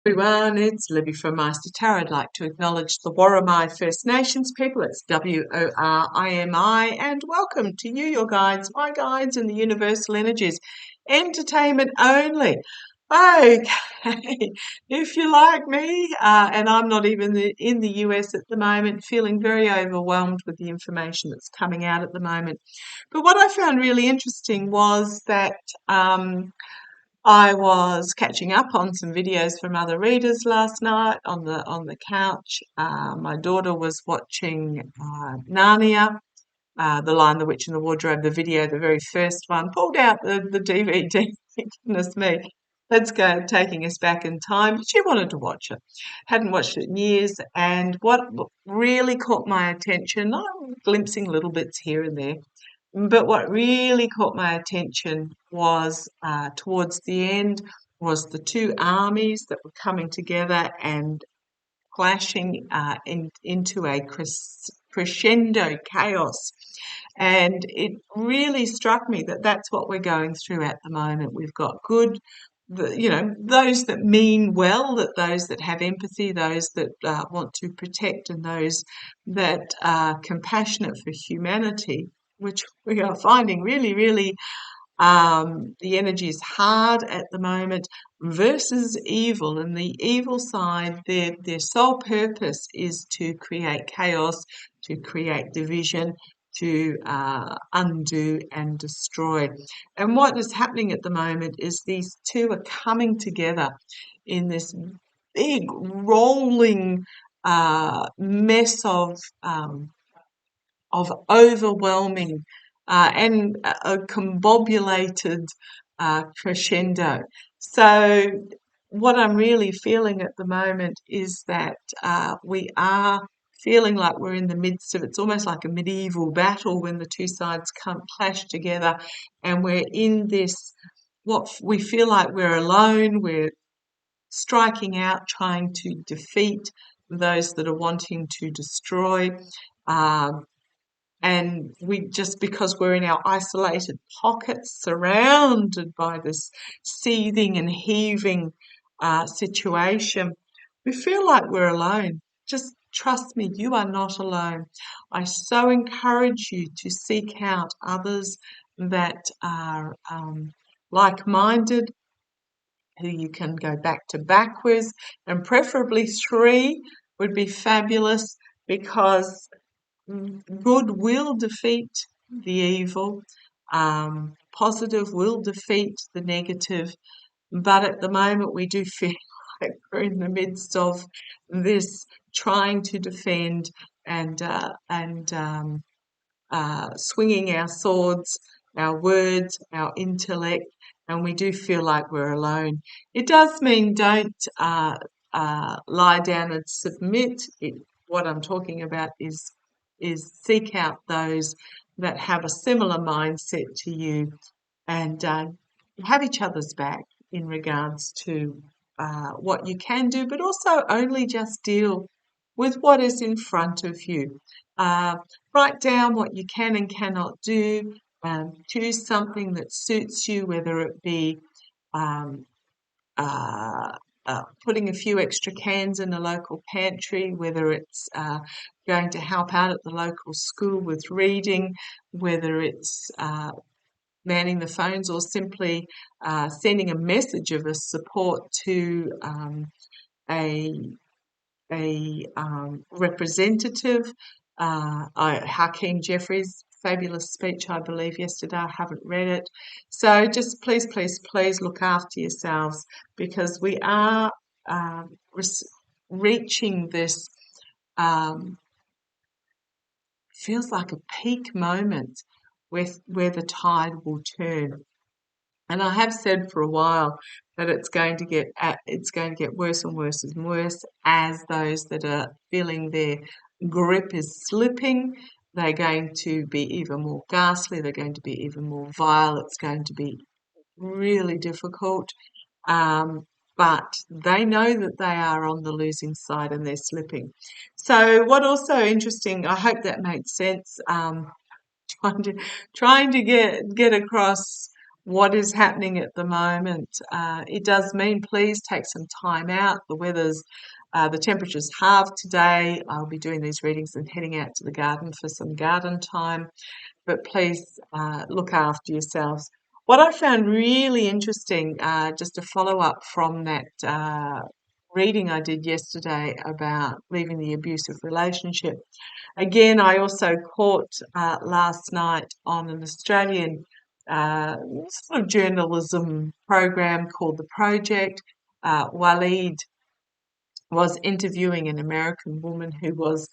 Everyone, it's Libby from maighstirtarot. I'd like to acknowledge the Worimi First Nations people. It's WORIMI, and welcome to you, your guides, my guides, and the universal energies. Entertainment only. Okay, if you like me, and I'm not even in the US at the moment, feeling very overwhelmed with the information that's coming out at the moment. But what I found really interesting was that I was catching up on some videos from other readers last night on the couch. My daughter was watching Narnia, The Lion, the Witch, and the Wardrobe, the video, the very first one. Pulled out the DVD. Goodness me, let's go, taking us back in time. But she wanted to watch it. Hadn't watched it in years. And what really caught my attention, I'm glimpsing little bits here and there, but what really caught my attention was towards the end was the two armies that were coming together and clashing into a crescendo chaos. And it really struck me that that's what we're going through at the moment. We've got those that mean well, that those that have empathy, those that want to protect, and those that are compassionate for humanity, which we are finding really, really the energy is hard at the moment, versus evil. And the evil side, their sole purpose is to create chaos, to create division, to undo and destroy. And what is happening at the moment is these two are coming together in this big rolling mess of overwhelming and a combobulated crescendo. So what I'm really feeling at the moment is that we are feeling like we're in the midst of, it's almost like a medieval battle when the two sides clash together, and we're in this, what we feel like we're alone, we're striking out, trying to defeat those that are wanting to destroy. And we, just because we're in our isolated pockets, surrounded by this seething and heaving situation, we feel like we're alone. Just trust me, you are not alone. I so encourage you to seek out others that are like-minded, who you can go back to back with, and preferably three would be fabulous, because good will defeat the evil, positive will defeat the negative. But at the moment, we do feel like we're in the midst of this, trying to defend and swinging our swords, our words, our intellect, and we do feel like we're alone. It does mean don't lie down and submit. What I'm talking about is seek out those that have a similar mindset to you, and have each other's back in regards to what you can do, but also only just deal with what is in front of you. Write down what you can and cannot do. Choose something that suits you, whether it be um, putting a few extra cans in a local pantry, whether it's going to help out at the local school with reading, whether it's manning the phones, or simply sending a message of a support to a representative. Hakeem Jeffries' fabulous speech, I believe, yesterday. I haven't read it. So just please, please, please look after yourselves, because we are reaching this, feels like a peak moment where the tide will turn. And I have said for a while that it's going to get worse and worse and worse, as those that are feeling their grip is slipping. They're going to be even more ghastly. They're going to be even more vile. It's going to be really difficult. But they know that they are on the losing side and they're slipping. So what also interesting, I hope that made sense, trying to get across what is happening at the moment. It does mean please take some time out. The temperature's halved today. I'll be doing these readings and heading out to the garden for some garden time, but please look after yourselves. What I found really interesting, just to follow up from that reading I did yesterday about leaving the abusive relationship. Again, I also caught last night on an Australian sort of journalism program called The Project. Waleed was interviewing an American woman who was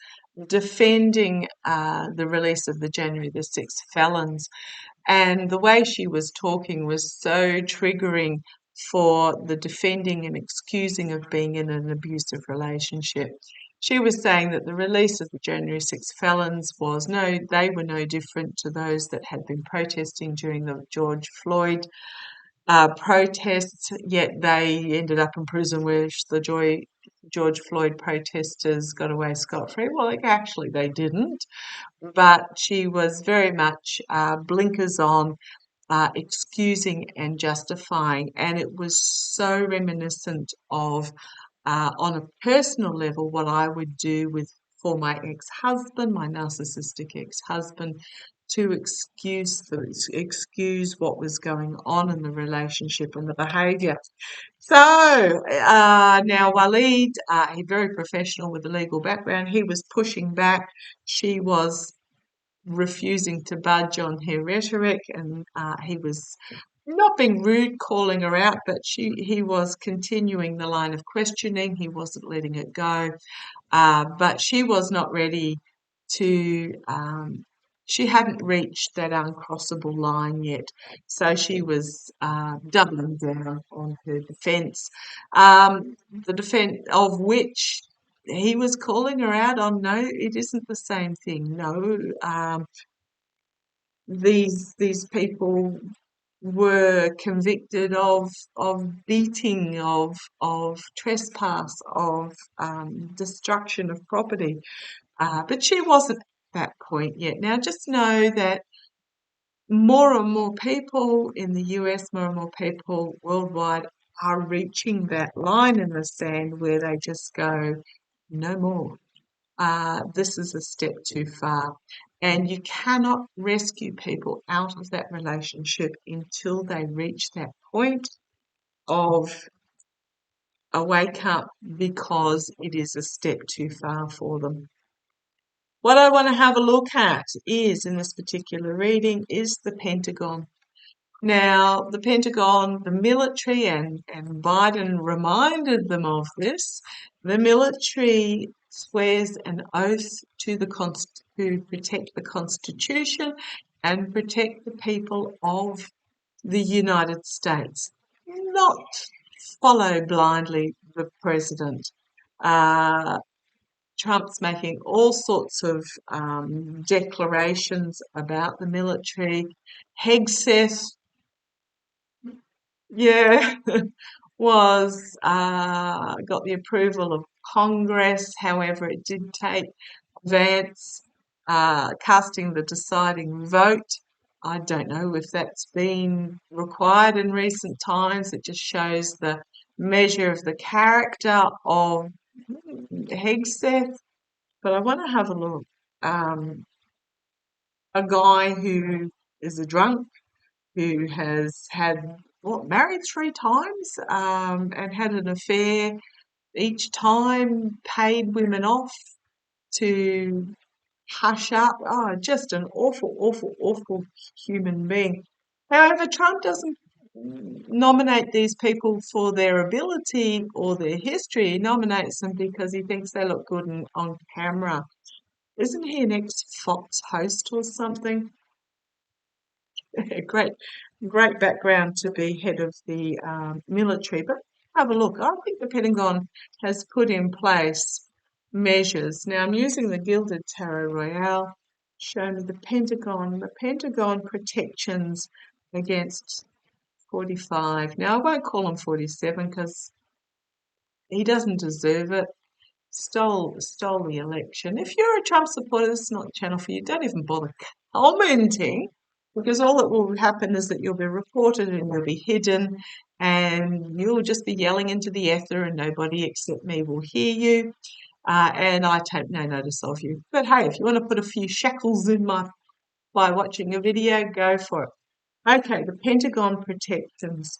defending the release of the January the 6th felons. And the way she was talking was so triggering for the defending and excusing of being in an abusive relationship. She was saying that the release of the January 6th felons they were no different to those that had been protesting during the George Floyd protests, yet they ended up in prison, whereas the George Floyd protesters got away scot-free. Well, actually, they didn't, but she was very much blinkers on, excusing and justifying, and it was so reminiscent of, on a personal level, what I would do for my ex-husband, my narcissistic ex-husband, to excuse what was going on in the relationship and the behaviour. So now Waleed, he's very professional with a legal background. He was pushing back. She was refusing to budge on her rhetoric, and he was not being rude, calling her out, but he was continuing the line of questioning. He wasn't letting it go, but she was not ready to. She hadn't reached that uncrossable line yet, so she was doubling down on her defence. The defence of which he was calling her out on. No, it isn't the same thing. No, these people were convicted of beating, of trespass, of destruction of property, but she wasn't at that point yet. Now, just know that more and more people in the US, more and more people worldwide are reaching that line in the sand where they just go, no more. This is a step too far. And you cannot rescue people out of that relationship until they reach that point of a wake up, because it is a step too far for them. What I want to have a look at is, in this particular reading, is the Pentagon. Now, the Pentagon, the military, and Biden reminded them of this, the military swears an oath to protect the Constitution and protect the people of the United States, not follow blindly the president. Trump's making all sorts of declarations about the military. Hegseth, yeah, was got the approval of Congress. However, it did take Vance casting the deciding vote. I don't know if that's been required in recent times. It just shows the measure of the character of Hegseth. But I want to have a look. A guy who is a drunk, who has married 3 times, and had an affair each time, paid women off to hush up. Oh, just an awful, awful, awful human being. However, Trump doesn't nominate these people for their ability or their history. He nominates them because he thinks they look good on camera. Isn't he an ex-Fox host or something? Great, great background to be head of the military. But have a look. I think the Pentagon has put in place measures. Now I'm using the Gilded Tarot Royale. Show me the Pentagon. The Pentagon protections against 45. Now I won't call him 47 because he doesn't deserve it. Stole the election. If you're a Trump supporter, this is not the channel for you. Don't even bother commenting. Because all that will happen is that you'll be reported and you'll be hidden and you'll just be yelling into the ether and nobody except me will hear you. And I take no notice of you. But hey, if you want to put a few shackles in my by watching a video, go for it. Okay, the Pentagon protections.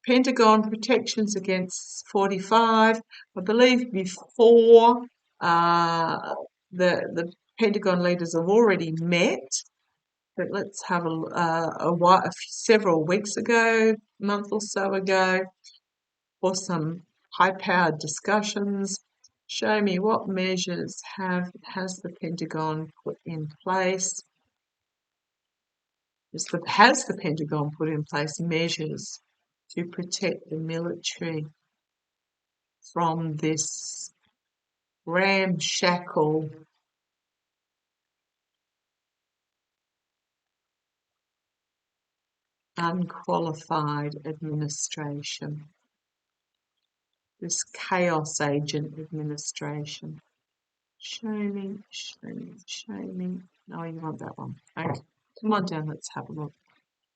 Pentagon protections against 45. I believe before the Pentagon leaders have already met, but let's have several weeks ago, month or so ago, for some high-powered discussions. Show me what measures has the Pentagon put in place. Has the Pentagon put in place measures to protect the military from this ramshackle, unqualified administration, this chaos agent administration? Show me, show me, show me. No, you want that one. Okay, come on down, let's have a look.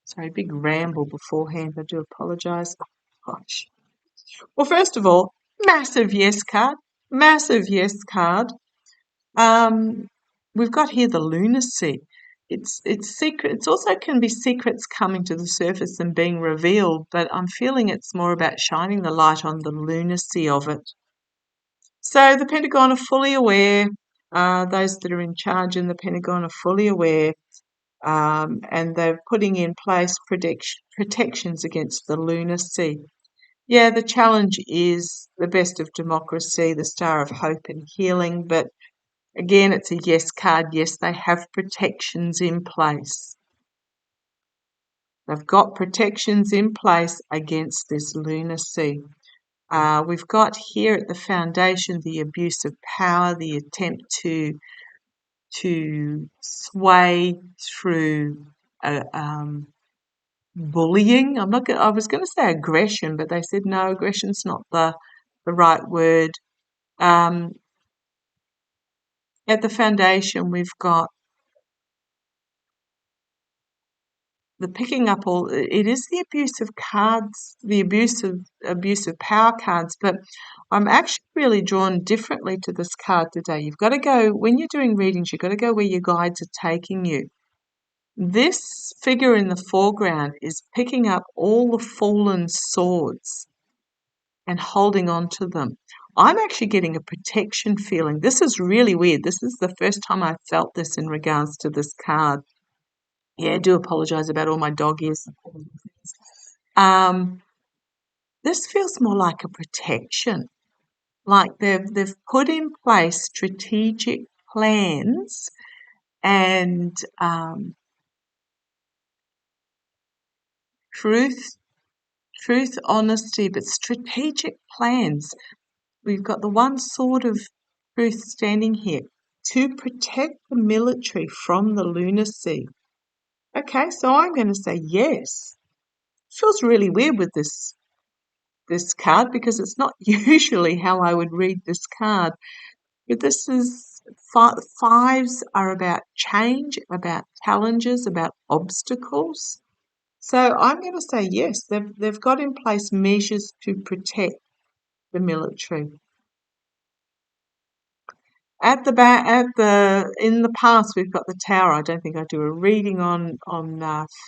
Sorry, big ramble beforehand. I do apologise. Oh, gosh. Well, first of all, massive yes card. Massive yes card. We've got here the lunacy. It's secret. It's also can be secrets coming to the surface and being revealed, but I'm feeling it's more about shining the light on the lunacy of it. So the Pentagon are fully aware. Those that are in charge in the Pentagon are fully aware, and they're putting in place protections against the lunacy. Yeah, the challenge is the best of democracy, the star of hope and healing, but again, it's a yes card. Yes, they have protections in place. They've got protections in place against this lunacy. We've got here at the foundation the abuse of power, the attempt to sway through bullying. I was going to say aggression, but they said no, aggression's not the right word. At the foundation, we've got the picking up it is the abuse of cards, the abuse of power cards, but I'm actually really drawn differently to this card today. You've got to go, when you're doing readings, you've got to go where your guides are taking you. This figure in the foreground is picking up all the fallen swords and holding on to them. I'm actually getting a protection feeling. This is really weird. This is the first time I felt this in regards to this card. Yeah, I do apologise about all my dog ears. This feels more like a protection. Like they've put in place strategic plans and truth, honesty, but strategic plans. We've got the one sword of truth standing here to protect the military from the lunacy. Okay, so I'm going to say yes. Feels really weird with this card because it's not usually how I would read this card. But this is fives are about change, about challenges, about obstacles. So I'm going to say yes. They've got in place measures to protect the military. In the past, we've got the Tower. I don't think I do a reading on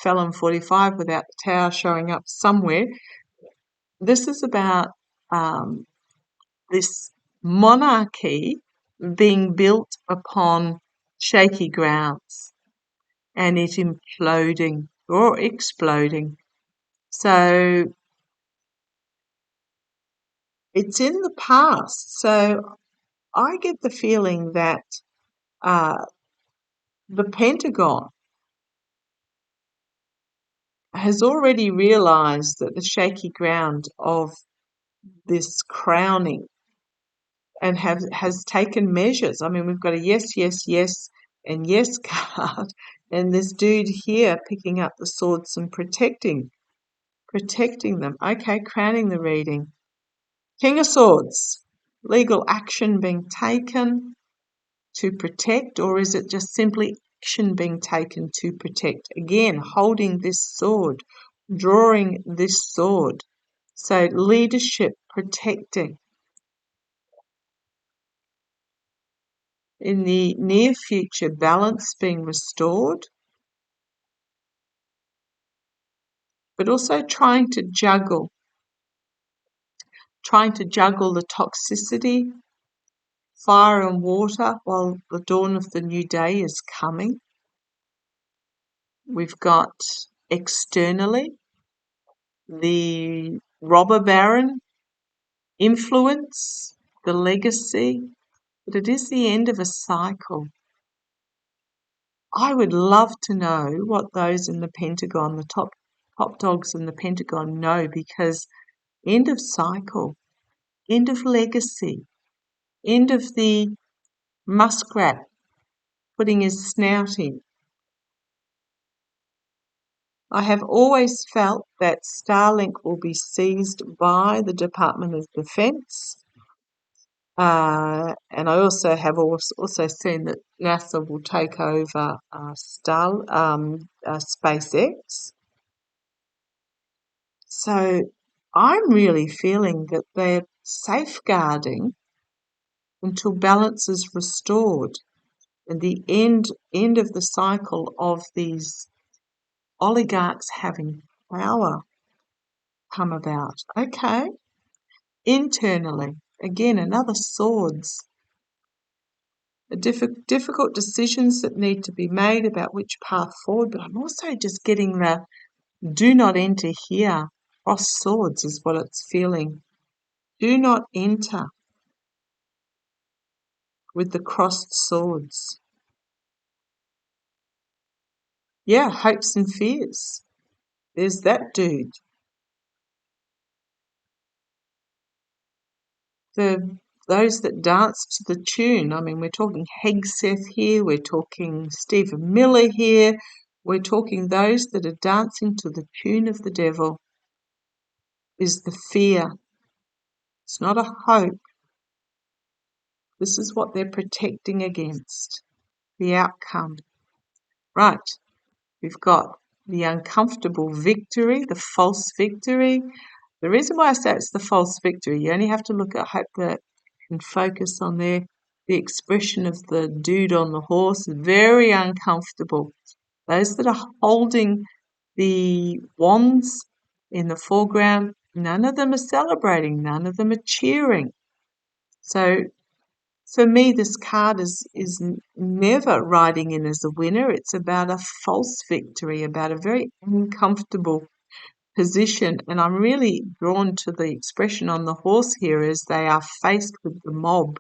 Felon 45 without the Tower showing up somewhere. This is about this monarchy being built upon shaky grounds and it imploding or exploding. So it's in the past. So I get the feeling that the Pentagon has already realised that the shaky ground of this crowning and has taken measures. I mean, we've got a yes, yes, yes, and yes card, and this dude here picking up the swords and protecting them. Okay, crowning the reading. King of Swords, legal action being taken to protect, or is it just simply action being taken to protect. Again, holding this sword, drawing this sword. So leadership, protecting. In the near future, balance being restored, but also trying to juggle the toxicity, fire and water, while the dawn of the new day is coming. We've got externally the robber baron influence, the legacy, but it is the end of a cycle. I would love to know what those in the Pentagon, the top dogs in the Pentagon know, because end of cycle, end of legacy, end of the muskrat putting his snout in. I have always felt that Starlink will be seized by the Department of Defense. And I also have also seen that NASA will take over SpaceX. So I'm really feeling that they're safeguarding until balance is restored, and the end of the cycle of these oligarchs having power come about. Okay, internally, again, another swords. Difficult decisions that need to be made about which path forward, but I'm also just getting the do not enter here. Cross swords is what it's feeling. Do not enter with the crossed swords. Yeah, hopes and fears. There's that dude. Those that dance to the tune. I mean, we're talking Hegseth here, we're talking Stephen Miller here, we're talking those that are dancing to the tune of the devil. Is the fear. It's not a hope. This is what they're protecting against, the outcome. Right, we've got the uncomfortable victory, the false victory. The reason why I say it's the false victory, you only have to look at, I hope that you can focus on there, the expression of the dude on the horse, very uncomfortable. Those that are holding the wands in the foreground, none of them are celebrating, none of them are cheering. So for me, this card is never riding in as a winner. It's about a false victory, about a very uncomfortable position. And I'm really drawn to the expression on the horse here as they are faced with the mob.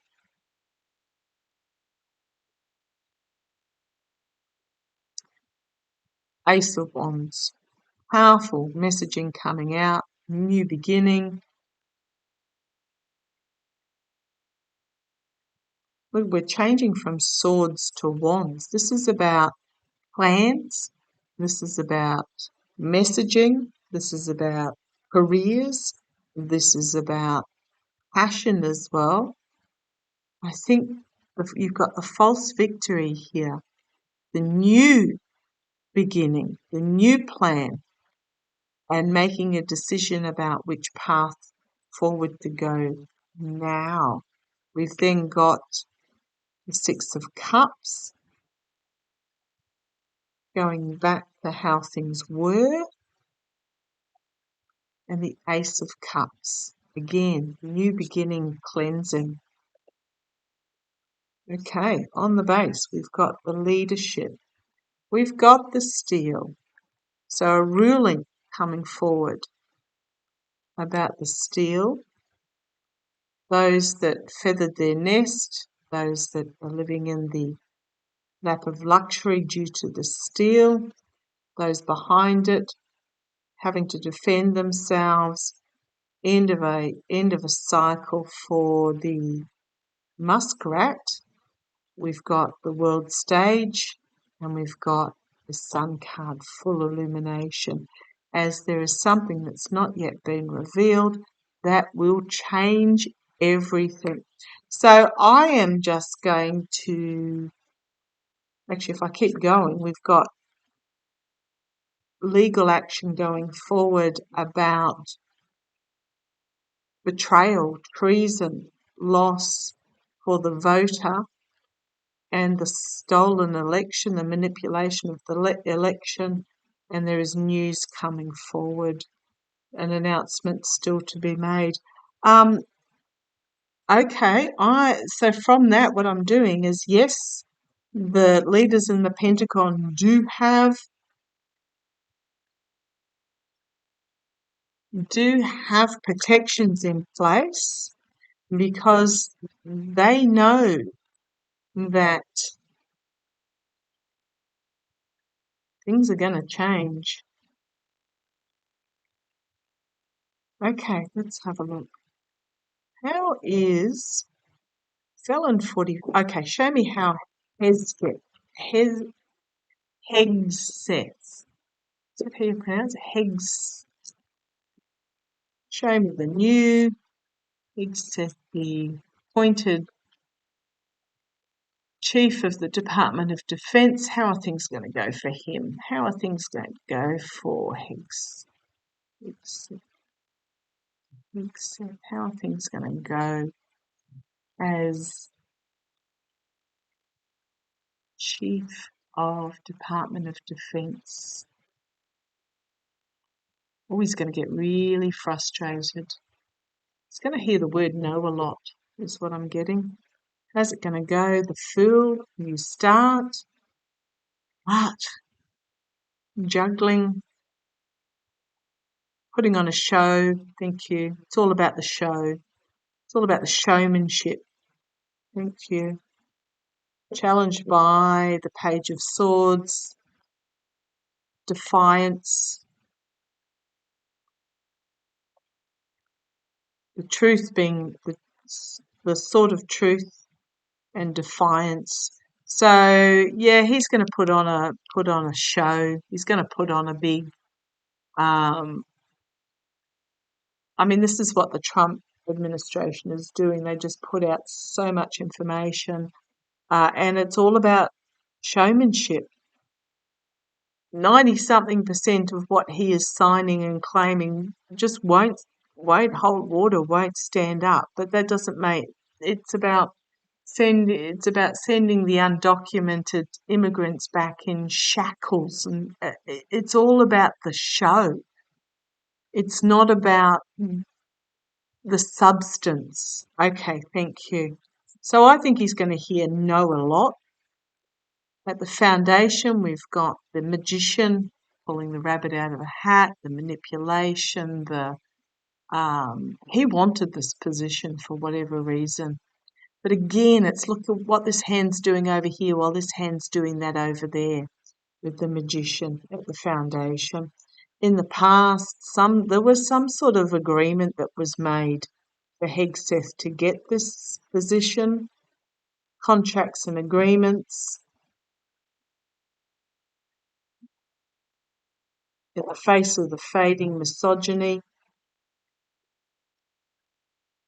Ace of Wands. Powerful messaging coming out, new beginning. We're changing from swords to wands. This is about plans. This is about messaging. This is about careers. This is about passion as well. I think you've got the false victory here, the new beginning, the new plan, and making a decision about which path forward to go now. We've then got the Six of Cups, going back to how things were, and the Ace of Cups. Again, new beginning, cleansing. Okay, on the base, we've got the leadership. We've got the steel. So a ruling coming forward about the steel, those that feathered their nest, those that are living in the lap of luxury due to the steel, those behind it having to defend themselves, end of a cycle for the muskrat. We've got the world stage, and we've got the sun card, full illumination. As there is something that's not yet been revealed, that will change everything. So I am just going to Actually, if I keep going, we've got legal action going forward about betrayal, treason, loss for the voter, and the stolen election, the manipulation of the election, and there is news coming forward, an announcement still to be made. Okay, so from that, what I'm doing is, yes, the leaders in the Pentagon do have protections in place because they know that things are going to change. Okay, let's have a look. How is felon 40? Okay, show me how Hegseth. Hegseth. Is that how you pronounce it? Show me the new Hegseth, the appointed Chief of the Department of Defence. How are things going to go for him? How are things going to go for Hegseth? How are things going to go as Chief of Department of Defence? Oh, he's going to get really frustrated. He's going to hear the word no a lot, is what I'm getting. How's it going to go? The Fool, new start. What? Juggling, putting on a show. Thank you. It's all about the show. It's all about the showmanship. Thank you. Challenged by the Page of Swords. Defiance. The truth being the sword of truth and defiance. So yeah, he's going to put on a show. He's going to put on a big. This is what the Trump administration is doing. They just put out so much information, and it's all about showmanship. 90-something% of what he is signing and claiming just won't hold water, won't stand up. But that doesn't make it's about sending the undocumented immigrants back in shackles, and it's all about the show. It's not about the substance. Okay, thank you. So I think he's going to hear no a lot. At the foundation, we've got the magician pulling the rabbit out of a hat, the manipulation, he wanted this position for whatever reason. But again, it's look at what this hand's doing over here while this hand's doing that over there with the magician at the foundation. In the past, there was some sort of agreement that was made for Hegseth to get this position, contracts and agreements. In the face of the fading misogyny.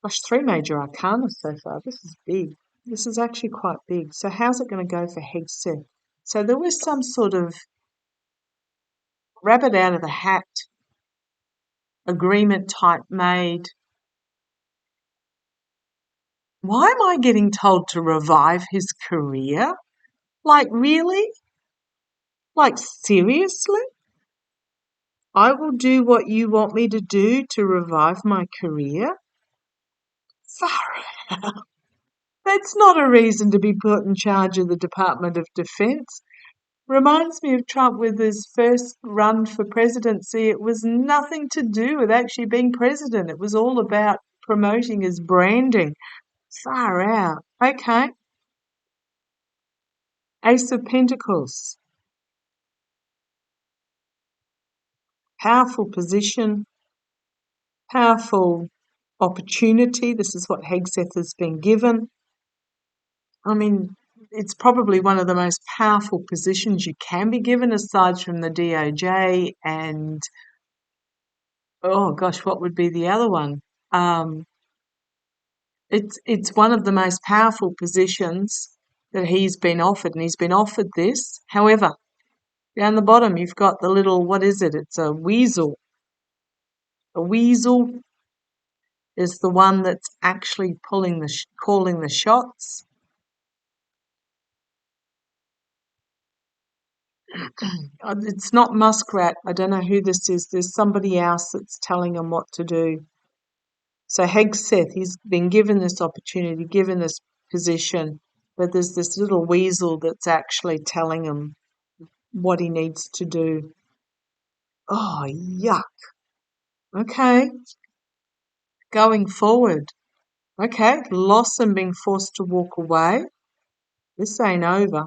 Gosh, 3 major arcana so far. This is big. This is actually quite big. So how's it going to go for Hegseth? So there was some sort of rabbit out of the hat agreement type made. Why am I getting told to revive his career? Like, really? Like, seriously? I will do what you want me to do to revive my career? Far out. That's not a reason to be put in charge of the Department of Defence. Reminds me of Trump with his first run for presidency. It was nothing to do with actually being president. It was all about promoting his branding. Far out. Okay. Ace of Pentacles. Powerful position. Powerful opportunity. This is what Hegseth has been given. It's probably one of the most powerful positions you can be given aside from the DOJ and, oh gosh, what would be the other one? It's one of the most powerful positions that he's been offered, and he's been offered this. However, down the bottom, you've got the little, what is it? It's a weasel. A weasel is the one that's actually calling the shots. It's not Muskrat. I don't know who this is. There's somebody else that's telling him what to do. So Hegseth, he's been given this opportunity, given this position, but there's this little weasel that's actually telling him what he needs to do. Oh, yuck. Okay. Going forward. Okay. Loss and being forced to walk away. This ain't over.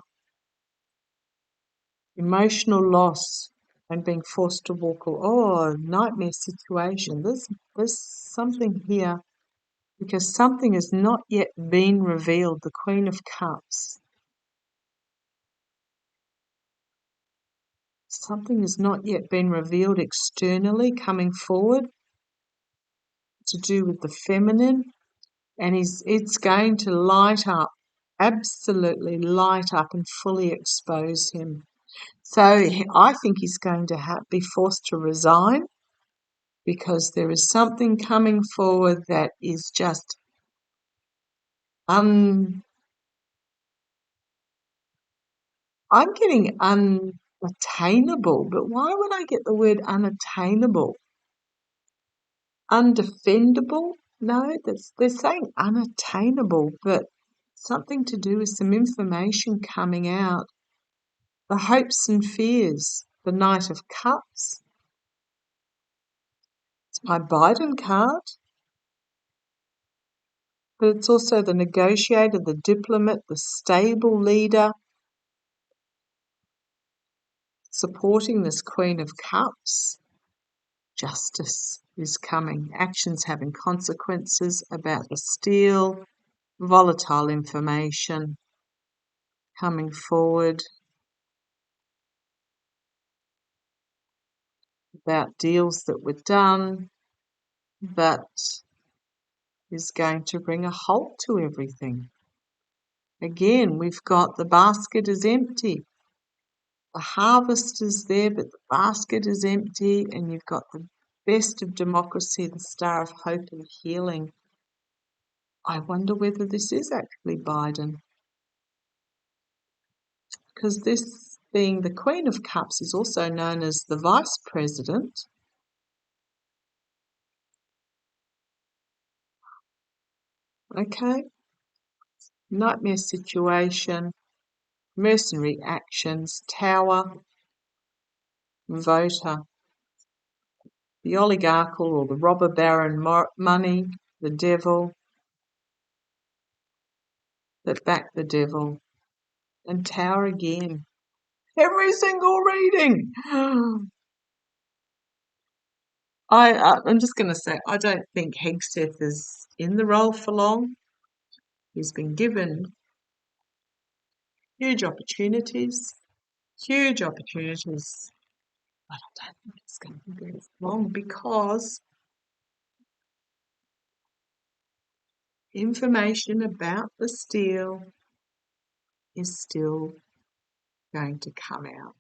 Emotional loss and being forced to walk away. Oh, nightmare situation. There's something here because something has not yet been revealed. The Queen of Cups. Something has not yet been revealed externally coming forward to do with the feminine, and it's going to light up, absolutely light up and fully expose him. So I think he's going to be forced to resign because there is something coming forward that is just I'm getting unattainable, but why would I get the word unattainable? Undefendable? No, they're saying unattainable, but something to do with some information coming out. The hopes and fears, the Knight of Cups. It's my Biden card, but it's also the negotiator, the diplomat, the stable leader, supporting this Queen of Cups. Justice is coming. Actions having consequences about the steel, volatile information coming forward about deals that were done that is going to bring a halt to everything. Again, we've got the basket is empty. The harvest is there, but the basket is empty, and you've got the best of democracy, the star of hope and healing. I wonder whether this is actually Biden. Because this being the Queen of Cups is also known as the Vice President. Okay. Nightmare situation, mercenary actions, Tower, voter, the oligarchical or the robber baron money, the devil, that back the devil, and Tower again. Every single reading. I'm just going to say, I don't think Hegseth is in the role for long. He's been given huge opportunities, but I don't think it's going to be very long because information about the steel is still going to come out.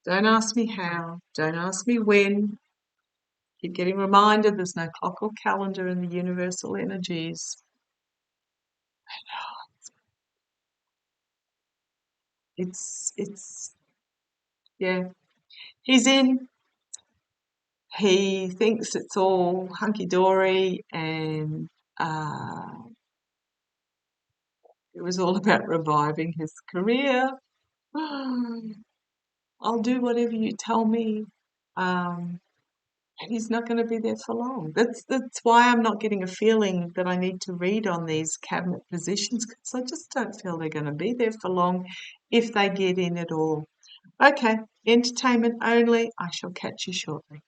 Don't ask me how, don't ask me when. Keep getting reminded there's no clock or calendar in the universal energies. It's yeah. He's in. He thinks it's all hunky-dory and it was all about reviving his career. I'll do whatever you tell me. And he's not going to be there for long. That's why I'm not getting a feeling that I need to read on these cabinet positions because I just don't feel they're going to be there for long if they get in at all. Okay, entertainment only. I shall catch you shortly.